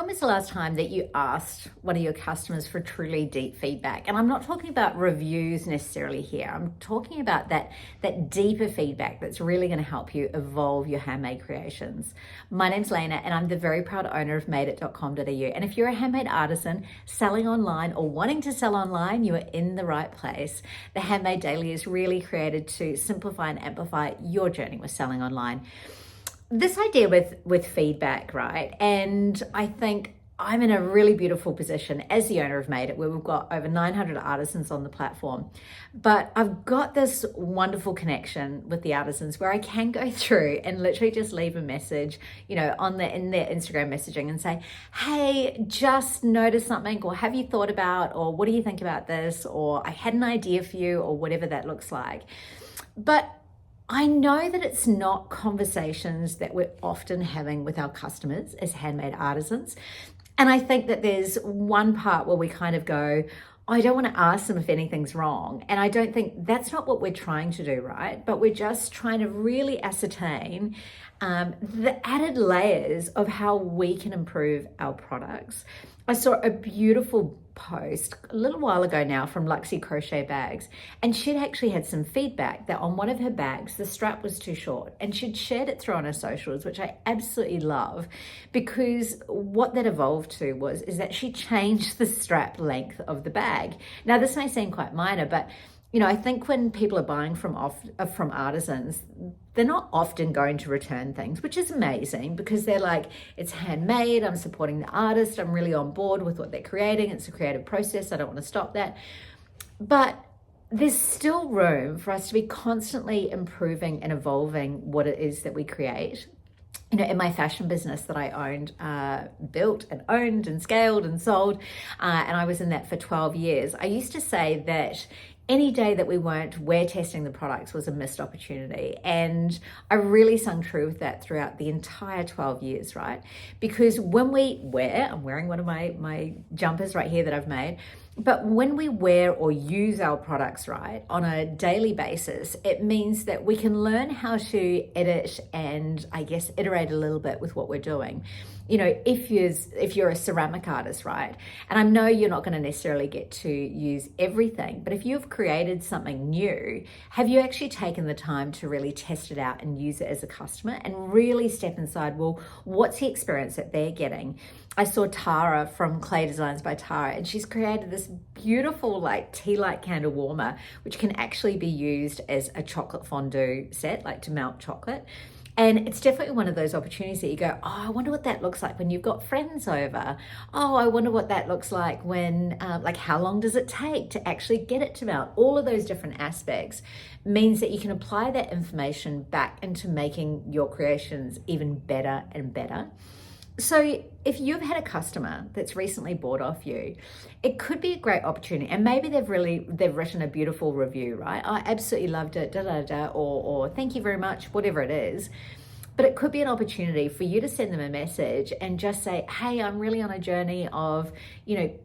was the last time that you asked one of your customers for truly deep feedback? And I'm not talking about reviews necessarily here. I'm talking about that deeper feedback that's really going to help you evolve your handmade creations. My name's Lena, and I'm the very proud owner of madeit.com.au. And if you're a handmade artisan selling online or wanting to sell online, you are in the right place. The Handmade Daily is really created to simplify and amplify your journey with selling online. This idea with feedback, right? And I think I'm in a really beautiful position as the owner of Made It, where we've got over 900 artisans on the platform. But I've got this wonderful connection with the artisans where I can go through and literally just leave a message, in their Instagram messaging and say, hey, just noticed something, or have you thought about, or what do you think about this? Or I had an idea for you, or whatever that looks like. But I know that it's not conversations that we're often having with our customers as handmade artisans. And I think that there's one part where we kind of go, I don't want to ask them if anything's wrong. And I don't think that's not what we're trying to do, right? But we're just trying to really ascertain the added layers of how we can improve our products. I saw a beautiful post a little while ago now from Luxie Crochet Bags, and she'd actually had some feedback that on one of her bags the strap was too short, and she'd shared it through on her socials, which I absolutely love, because what that evolved to is that she changed the strap length of the bag. Now this may seem quite minor, but I think when people are buying from artisans, they're not often going to return things, which is amazing because they're like, it's handmade, I'm supporting the artist, I'm really on board with what they're creating, it's a creative process, I don't want to stop that. But there's still room for us to be constantly improving and evolving what it is that we create. In my fashion business that I owned, built and owned and scaled and sold, and I was in that for 12 years, I used to say that any day that we weren't wear testing the products was a missed opportunity. And I really sung true with that throughout the entire 12 years, right? Because when we wear, I'm wearing one of my jumpers right here that I've made, but when we wear or use our products, right, on a daily basis, it means that we can learn how to edit and I guess iterate a little bit with what we're doing. If you're a ceramic artist, right, and I know you're not going to necessarily get to use everything, but if you've created something new, have you actually taken the time to really test it out and use it as a customer and really step inside, well, what's the experience that they're getting? I saw Tara from Clay Designs by Tara, and she's created this beautiful like tea light candle warmer, which can actually be used as a chocolate fondue set, like to melt chocolate. And it's definitely one of those opportunities that you go, oh, I wonder what that looks like when you've got friends over. Oh, I wonder what that looks like when, how long does it take to actually get it to melt? All of those different aspects means that you can apply that information back into making your creations even better and better. So if you've had a customer that's recently bought off you, it could be a great opportunity. And maybe they've written a beautiful review, right? I absolutely loved it, or thank you very much, whatever it is. But it could be an opportunity for you to send them a message and just say, hey, I'm really on a journey of,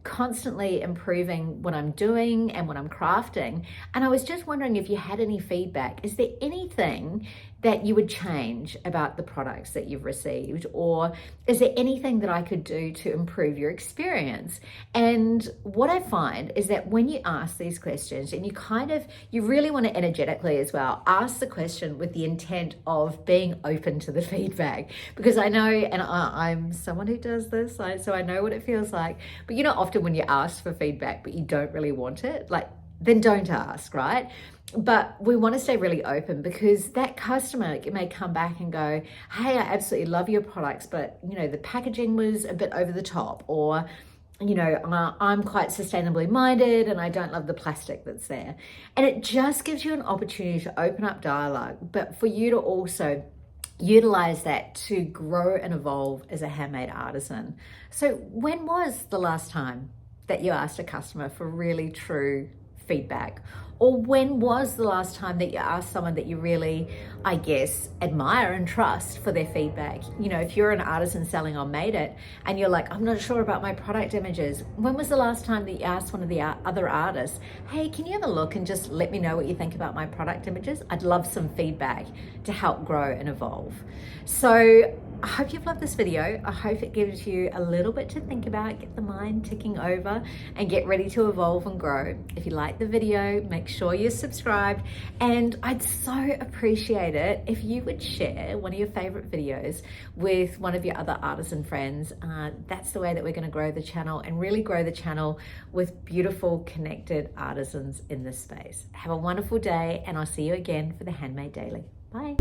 constantly improving what I'm doing and what I'm crafting. And I was just wondering if you had any feedback. Is there anything that you would change about the products that you've received? Or is there anything that I could do to improve your experience? And what I find is that when you ask these questions, and you really want to energetically as well, ask the question with the intent of being open to the feedback. Because I know, and I'm someone who does this, so I know what it feels like. But often when you ask for feedback, but you don't really want it, then don't ask, right? But we want to stay really open, because that customer may come back and go, hey, I absolutely love your products, but the packaging was a bit over the top, or I'm quite sustainably minded and I don't love the plastic that's there. And it just gives you an opportunity to open up dialogue, but for you to also utilize that to grow and evolve as a handmade artisan. So when was the last time that you asked a customer for really true feedback? Or when was the last time that you asked someone that you really, I guess, admire and trust for their feedback? If you're an artisan selling on Made It and you're like, I'm not sure about my product images, when was the last time that you asked one of the other artists, hey, can you have a look and just let me know what you think about my product images? I'd love some feedback to help grow and evolve. So I hope you've loved this video. I hope it gives you a little bit to think about, get the mind ticking over, and get ready to evolve and grow. If you like the video, make sure you're subscribed, and I'd so appreciate it if you would share one of your favorite videos with one of your other artisan friends. That's the way that we're going to grow the channel and really grow the channel with beautiful, connected artisans in this space. Have a wonderful day, and I'll see you again for the Handmade Daily. Bye.